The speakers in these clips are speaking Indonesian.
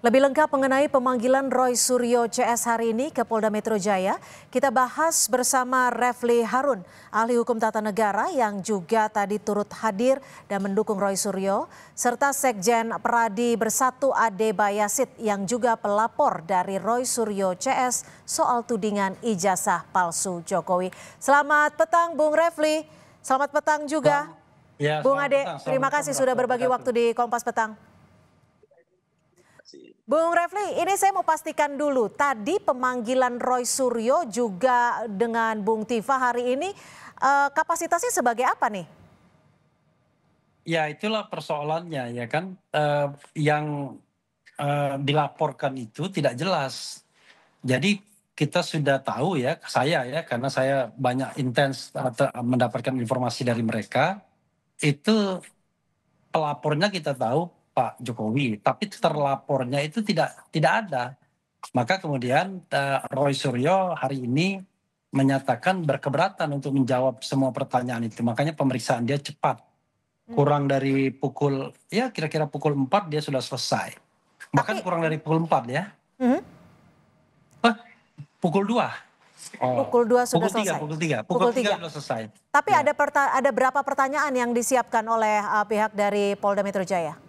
Lebih lengkap mengenai pemanggilan Roy Suryo CS hari ini ke Polda Metro Jaya, kita bahas bersama Refli Harun, ahli hukum tata negara yang juga tadi turut hadir dan mendukung Roy Suryo, serta Sekjen Peradi Bersatu Ade Bayasit yang juga pelapor dari Roy Suryo CS soal tudingan ijazah palsu Jokowi. Selamat petang Bung Refli, selamat petang juga Bung Ade, terima kasih sudah berbagi waktu di Kompas Petang. Bung Refli, ini saya mau pastikan dulu, tadi pemanggilan Roy Suryo juga dengan Bung Tiva hari ini kapasitasnya sebagai apa nih? Ya itulah persoalannya ya kan, yang dilaporkan itu tidak jelas. Jadi kita sudah tahu ya, saya ya karena saya banyak intens mendapatkan informasi dari mereka, itu pelapornya kita tahu Pak Jokowi, tapi terlapornya itu tidak ada. Maka kemudian Roy Suryo hari ini menyatakan berkeberatan untuk menjawab semua pertanyaan itu. Makanya pemeriksaan dia cepat. Kurang dari pukul, ya kira-kira pukul 4 dia sudah selesai. Bahkan kurang dari pukul 4 ya. Pukul 2. Pukul 2 sudah selesai. Pukul 3 sudah selesai. Tapi ya. ada berapa pertanyaan yang disiapkan oleh pihak dari Polda Metro Jaya?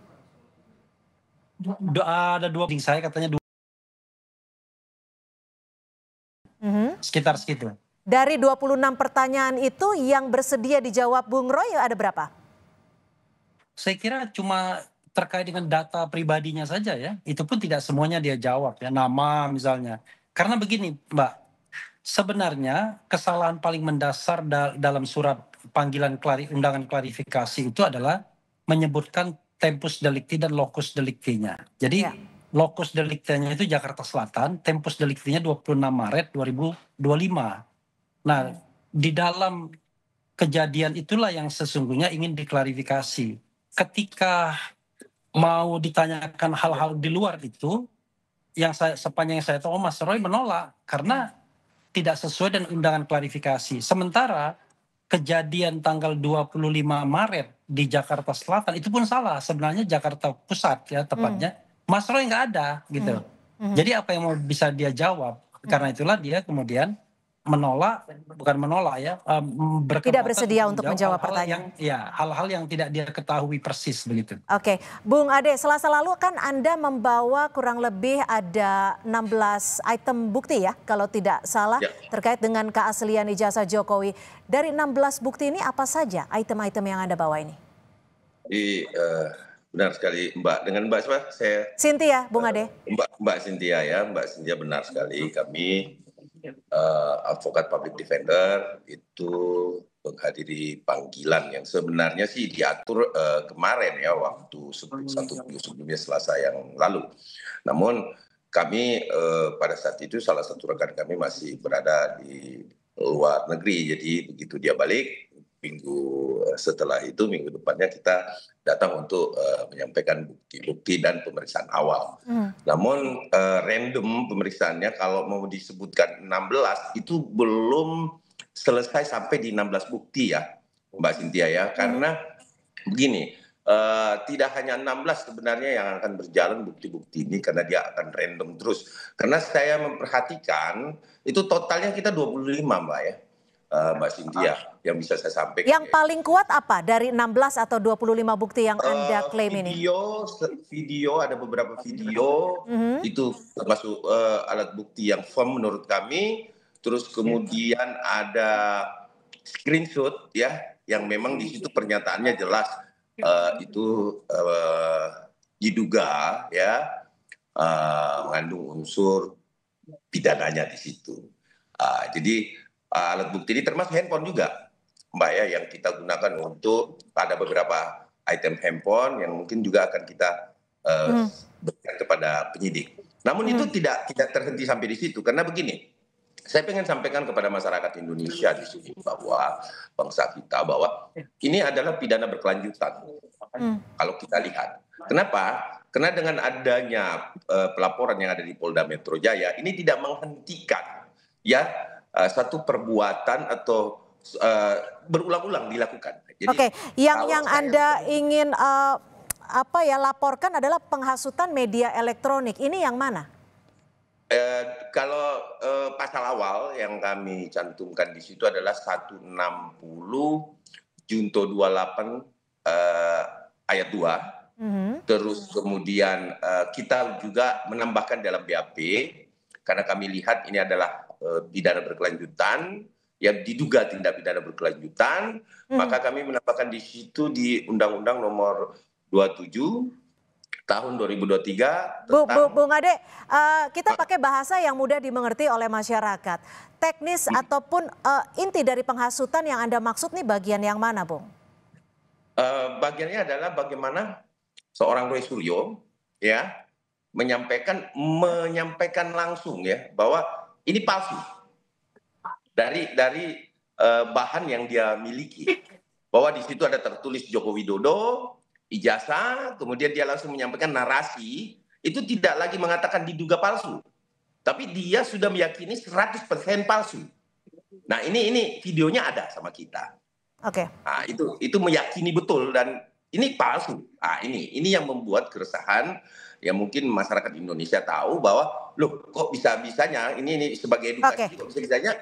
Ada dua, saya katanya sekitar segitu. Dari 26 pertanyaan itu yang bersedia dijawab Bung Roy ada berapa? Saya kira cuma terkait dengan data pribadinya saja ya. Itu pun tidak semuanya dia jawab ya, nama misalnya. Karena begini Mbak, sebenarnya kesalahan paling mendasar dalam surat panggilan undangan klarifikasi itu adalah menyebutkan tempus delicti dan locus delictinya. Jadi locus delictinya itu Jakarta Selatan, tempus delictinya 26 Maret 2025. Nah, di dalam kejadian itulah yang sesungguhnya ingin diklarifikasi. Ketika mau ditanyakan hal-hal di luar itu, yang sepanjang yang saya tahu Mas Roy menolak karena tidak sesuai dengan undangan klarifikasi. Sementara kejadian tanggal 25 Maret di Jakarta Selatan itu pun salah. Sebenarnya Jakarta Pusat ya tepatnya. Mas Roy nggak ada gitu. Jadi apa yang mau bisa dia jawab? Karena itulah dia kemudian bukan menolak ya, tidak bersedia untuk menjawab pertanyaan. Hal-hal yang tidak dia ketahui persis begitu. Oke, Bung Ade, Selasa lalu kan Anda membawa kurang lebih ada 16 item bukti ya, kalau tidak salah, terkait dengan keaslian ijazah Jokowi. Dari 16 bukti ini apa saja item-item yang Anda bawa ini? Benar sekali Mbak. Dengan Mbak siapa? Cynthia, Bung Ade. Mbak Cynthia ya, Mbak Cynthia benar sekali. Kami advokat public defender itu menghadiri panggilan yang sebenarnya sih diatur kemarin ya, waktu satu minggu sebelumnya Selasa yang lalu. Namun kami pada saat itu salah satu rekan kami masih berada di luar negeri, jadi begitu dia balik minggu setelah itu, minggu depannya kita datang untuk menyampaikan bukti-bukti dan pemeriksaan awal. Namun random pemeriksaannya kalau mau disebutkan 16 itu belum selesai sampai di 16 bukti ya Mbak Cynthia ya. Karena begini, tidak hanya 16 sebenarnya yang akan berjalan bukti-bukti ini karena dia akan random terus. Karena saya memperhatikan itu totalnya kita 25 Mbak ya. Mbak Cynthia yang bisa saya sampaikan. Yang paling kuat apa dari 16 atau 25 bukti yang Anda klaim ini? Video, ada beberapa video, itu termasuk alat bukti yang firm menurut kami. Terus kemudian ada screenshot ya, yang memang di situ pernyataannya jelas itu diduga ya mengandung unsur pidananya di situ. Jadi alat bukti ini termasuk handphone juga Mbak ya, yang kita gunakan untuk ada beberapa item handphone yang mungkin juga akan kita berikan kepada penyidik. Namun itu tidak terhenti sampai di situ, karena begini, saya ingin sampaikan kepada masyarakat Indonesia di sini bahwa bangsa kita bahwa ini adalah pidana berkelanjutan. Kalau kita lihat, kenapa? Karena dengan adanya pelaporan yang ada di Polda Metro Jaya ini tidak menghentikan ya satu perbuatan atau berulang-ulang dilakukan. Oke, yang Anda ingin laporkan adalah penghasutan media elektronik. Ini yang mana? Kalau pasal awal yang kami cantumkan di situ adalah 160 Junto 28 ayat 2. Terus kemudian kita juga menambahkan dalam BAP karena kami lihat ini adalah pidana berkelanjutan yang diduga tindak pidana berkelanjutan, maka kami menambahkan di situ di Undang-Undang Nomor 27 tahun 2023 tentang Bung Ade, kita pakai bahasa yang mudah dimengerti oleh masyarakat. Teknis ataupun inti dari penghasutan yang Anda maksud nih bagian yang mana, Bung? Bagiannya adalah bagaimana seorang Roy Suryo ya menyampaikan langsung ya bahwa ini palsu dari bahan yang dia miliki, bahwa di situ ada tertulis Joko Widodo, ijazah, kemudian dia langsung menyampaikan narasi, itu tidak lagi mengatakan diduga palsu, tapi dia sudah meyakini 100% palsu. Nah ini videonya ada sama kita. Oke. Nah itu meyakini betul dan ini palsu. Nah ini yang membuat keresahan, ya mungkin masyarakat Indonesia tahu bahwa loh kok bisa-bisanya ini sebagai edukasi kok bisa-bisanya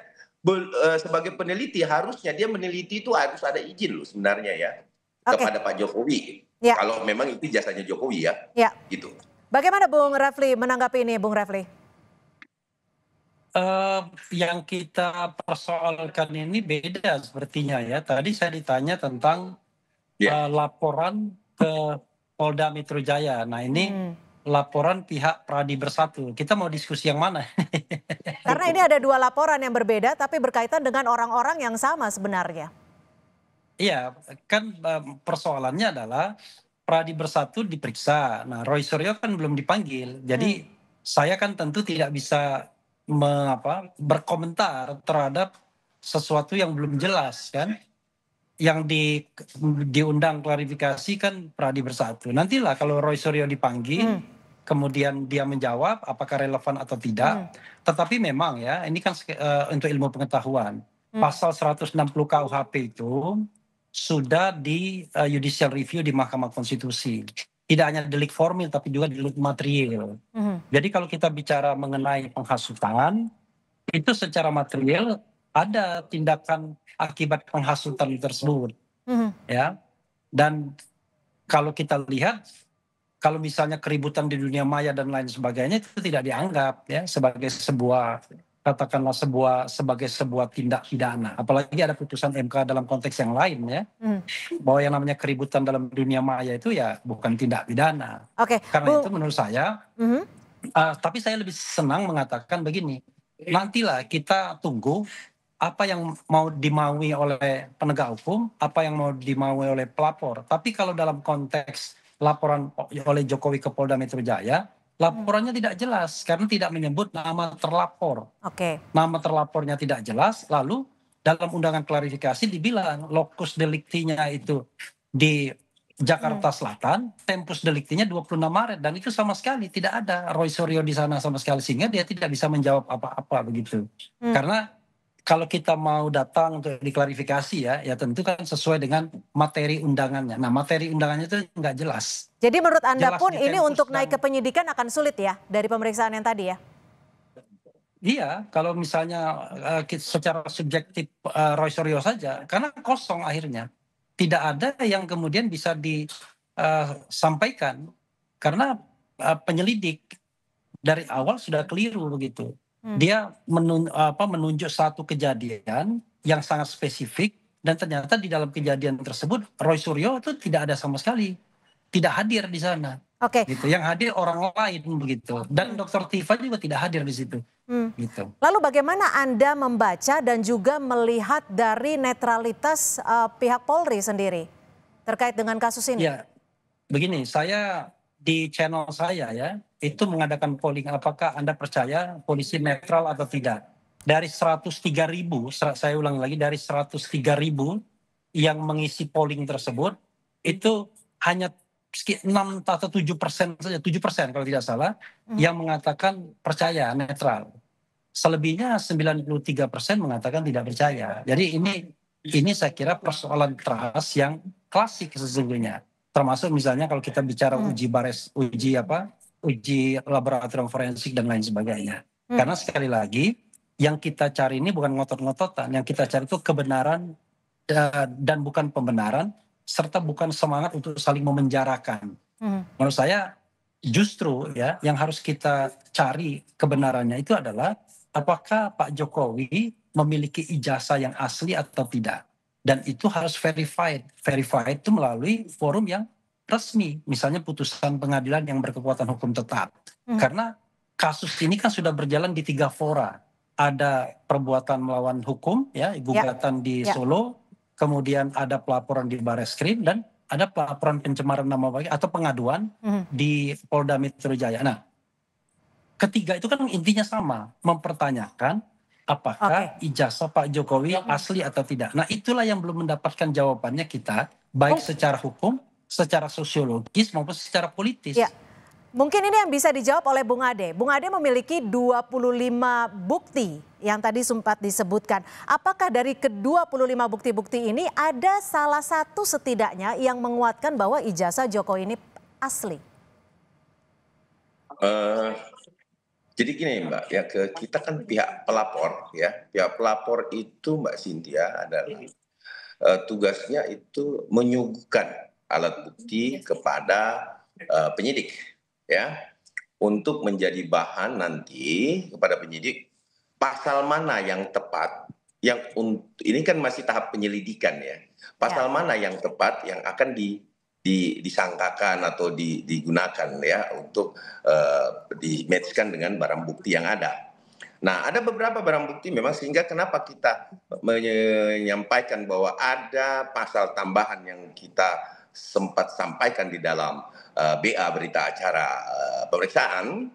sebagai peneliti harusnya dia meneliti itu harus ada izin loh sebenarnya ya kepada Pak Jokowi. Ya. Kalau memang itu jasanya Jokowi ya. Gitu. Bagaimana Bung Refli menanggapi ini, Bung Refli? Yang kita persoalkan ini beda sepertinya ya. Tadi saya ditanya tentang laporan ke Polda Metro Jaya. Nah ini laporan pihak Pradi Bersatu. Kita mau diskusi yang mana? Karena ini ada dua laporan yang berbeda tapi berkaitan dengan orang-orang yang sama sebenarnya. Iya, kan persoalannya adalah Pradi Bersatu diperiksa. Nah, Roy Suryo kan belum dipanggil. Jadi saya kan tentu tidak bisa berkomentar terhadap sesuatu yang belum jelas kan. Yang diundang klarifikasi kan Pradi Bersatu. Nantilah kalau Roy Suryo dipanggil, kemudian dia menjawab apakah relevan atau tidak. Tetapi memang ya, ini kan untuk ilmu pengetahuan. Pasal 160 KUHP itu sudah di judicial review di Mahkamah Konstitusi. Tidak hanya delik formil tapi juga delik material. Jadi kalau kita bicara mengenai penghasutan, itu secara material ada tindakan akibat penghasutan tersebut. Ya. Dan kalau kita lihat, kalau misalnya keributan di dunia maya dan lain sebagainya itu tidak dianggap ya sebagai sebuah, katakanlah sebagai sebuah tindak pidana. Apalagi ada putusan MK dalam konteks yang lain ya, bahwa yang namanya keributan dalam dunia maya itu ya bukan tindak pidana. Karena itu menurut saya, tapi saya lebih senang mengatakan begini, nantilah kita tunggu apa yang mau dimaui oleh penegak hukum, apa yang mau dimaui oleh pelapor. Tapi kalau dalam konteks laporan oleh Jokowi ke Polda Metro Jaya, laporannya tidak jelas karena tidak menyebut nama terlapor. Nama terlapornya tidak jelas, lalu dalam undangan klarifikasi dibilang lokus deliktinya itu di Jakarta Selatan, tempus deliktinya 26 Maret dan itu sama sekali tidak ada Roy Suryo di sana sama sekali sehingga dia tidak bisa menjawab apa-apa begitu. Karena kalau kita mau datang untuk diklarifikasi ya tentu kan sesuai dengan materi undangannya. Nah materi undangannya itu nggak jelas. Jadi menurut Anda pun ini untuk naik ke penyidikan akan sulit ya dari pemeriksaan yang tadi ya? Iya, kalau misalnya secara subjektif Roy Suryo saja, karena kosong akhirnya. Tidak ada yang kemudian bisa disampaikan karena penyelidik dari awal sudah keliru begitu. Dia menunjuk satu kejadian yang sangat spesifik dan ternyata di dalam kejadian tersebut Roy Suryo itu tidak ada sama sekali, tidak hadir di sana. Gitu. Yang hadir orang lain begitu. Dan Dr. Tifa juga tidak hadir di situ. Gitu. Lalu bagaimana Anda membaca dan juga melihat dari netralitas pihak Polri sendiri terkait dengan kasus ini? Ya, begini, saya di channel saya ya itu mengadakan polling apakah Anda percaya polisi netral atau tidak. Dari 103.000, saya ulang lagi dari 103.000 yang mengisi polling tersebut itu hanya 6 atau 7% saja, 7% kalau tidak salah yang mengatakan percaya netral. Selebihnya 93% mengatakan tidak percaya. Jadi ini saya kira persoalan trust yang klasik sesungguhnya. Termasuk misalnya kalau kita bicara uji laboratorium forensik dan lain sebagainya. Karena sekali lagi yang kita cari ini bukan ngotot-ngototan, yang kita cari itu kebenaran dan bukan pembenaran, serta bukan semangat untuk saling memenjarakan. Menurut saya justru ya yang harus kita cari kebenarannya itu adalah apakah Pak Jokowi memiliki ijazah yang asli atau tidak. Dan itu harus verified. Verified itu melalui forum yang resmi. Misalnya putusan pengadilan yang berkekuatan hukum tetap. Karena kasus ini kan sudah berjalan di 3 fora. Ada perbuatan melawan hukum, ya, gugatan di Solo. Kemudian ada pelaporan di Barreskrim. Dan ada pelaporan pencemaran nama baik atau pengaduan di Polda Metro Jaya. Nah, ketiga itu kan intinya sama. Mempertanyakan apakah ijazah Pak Jokowi asli atau tidak. Nah itulah yang belum mendapatkan jawabannya kita, baik secara hukum, secara sosiologis maupun secara politis. Ya. Mungkin ini yang bisa dijawab oleh Bung Ade. Bung Ade memiliki 25 bukti yang tadi sempat disebutkan. Apakah dari ke-25 bukti-bukti ini ada salah satu setidaknya yang menguatkan bahwa ijazah Jokowi ini asli? Jadi gini Mbak, ya kita kan pihak pelapor ya, pihak pelapor itu Mbak Cynthia adalah tugasnya itu menyuguhkan alat bukti kepada penyidik ya, untuk menjadi bahan nanti kepada penyidik pasal mana yang tepat, yang ini kan masih tahap penyelidikan ya, pasal mana yang tepat yang akan disangkakan atau digunakan ya untuk di-matchkan dengan barang bukti yang ada. Nah, ada beberapa barang bukti memang sehingga kenapa kita menyampaikan bahwa ada pasal tambahan yang kita sempat sampaikan di dalam BA berita acara pemeriksaan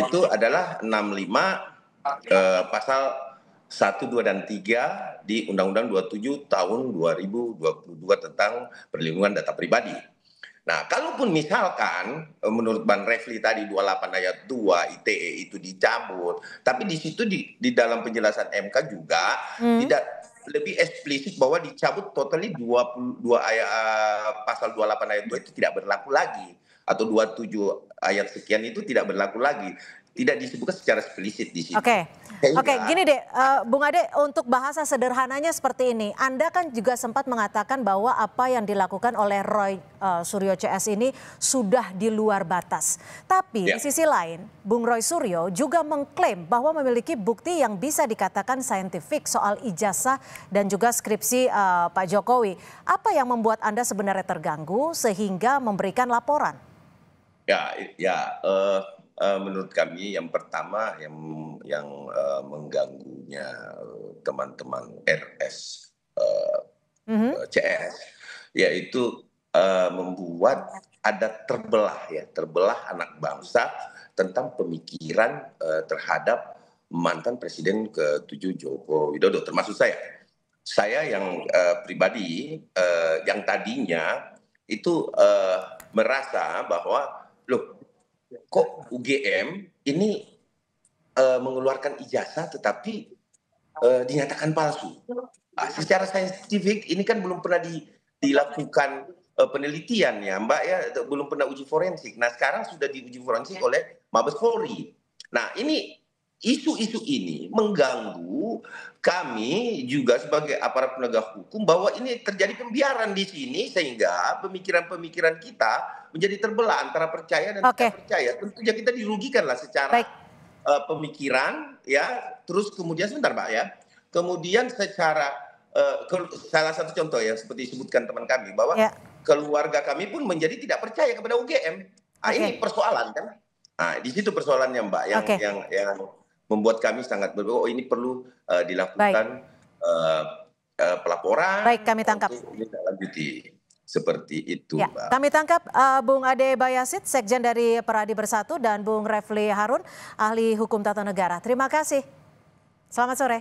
itu adalah 65 pasal 1, 2, dan 3 di Undang-Undang 27 tahun 2022 tentang perlindungan data pribadi. Nah, kalaupun misalkan menurut Bang Refli tadi 28 ayat 2 ITE itu dicabut, tapi di situ di dalam penjelasan MK juga tidak lebih eksplisit bahwa dicabut totally 22 ayat pasal 28 ayat 2 itu tidak berlaku lagi atau 27 ayat sekian itu tidak berlaku lagi. Tidak disebutkan secara eksplisit di situ. Oke, gini deh, Bung Ade, untuk bahasa sederhananya seperti ini. Anda kan juga sempat mengatakan bahwa apa yang dilakukan oleh Roy Suryo CS ini sudah di luar batas. Tapi di sisi lain, Bung Roy Suryo juga mengklaim bahwa memiliki bukti yang bisa dikatakan saintifik soal ijazah dan juga skripsi Pak Jokowi. Apa yang membuat Anda sebenarnya terganggu sehingga memberikan laporan? Menurut kami yang pertama yang mengganggunya teman-teman RS CS yaitu membuat ada terbelah anak bangsa tentang pemikiran terhadap mantan Presiden ke-7 Joko Widodo, termasuk saya yang pribadi yang tadinya itu merasa bahwa loh, kok UGM ini mengeluarkan ijazah tetapi dinyatakan palsu. Secara saintifik ini kan belum pernah dilakukan penelitian ya Mbak ya, belum pernah uji forensik. Nah sekarang sudah diuji forensik oleh Mabes Polri. Nah ini isu-isu ini mengganggu kami juga sebagai aparat penegak hukum bahwa ini terjadi pembiaran di sini sehingga pemikiran-pemikiran kita menjadi terbelah antara percaya dan tidak percaya. Tentunya kita dirugikan lah secara pemikiran ya. Terus kemudian sebentar Mbak ya. Kemudian secara salah satu contoh ya seperti disebutkan teman kami bahwa keluarga kami pun menjadi tidak percaya kepada UGM. Ini persoalan kan. Nah, di situ persoalannya Mbak yang membuat kami sangat berpikir ini perlu dilakukan pelaporan. Baik, kami tangkap. Lanjuti seperti itu, ya, Mbak. Kami tangkap Bung Ade Bayasid, Sekjen dari Peradi Bersatu, dan Bung Refli Harun, ahli hukum tata negara. Terima kasih. Selamat sore.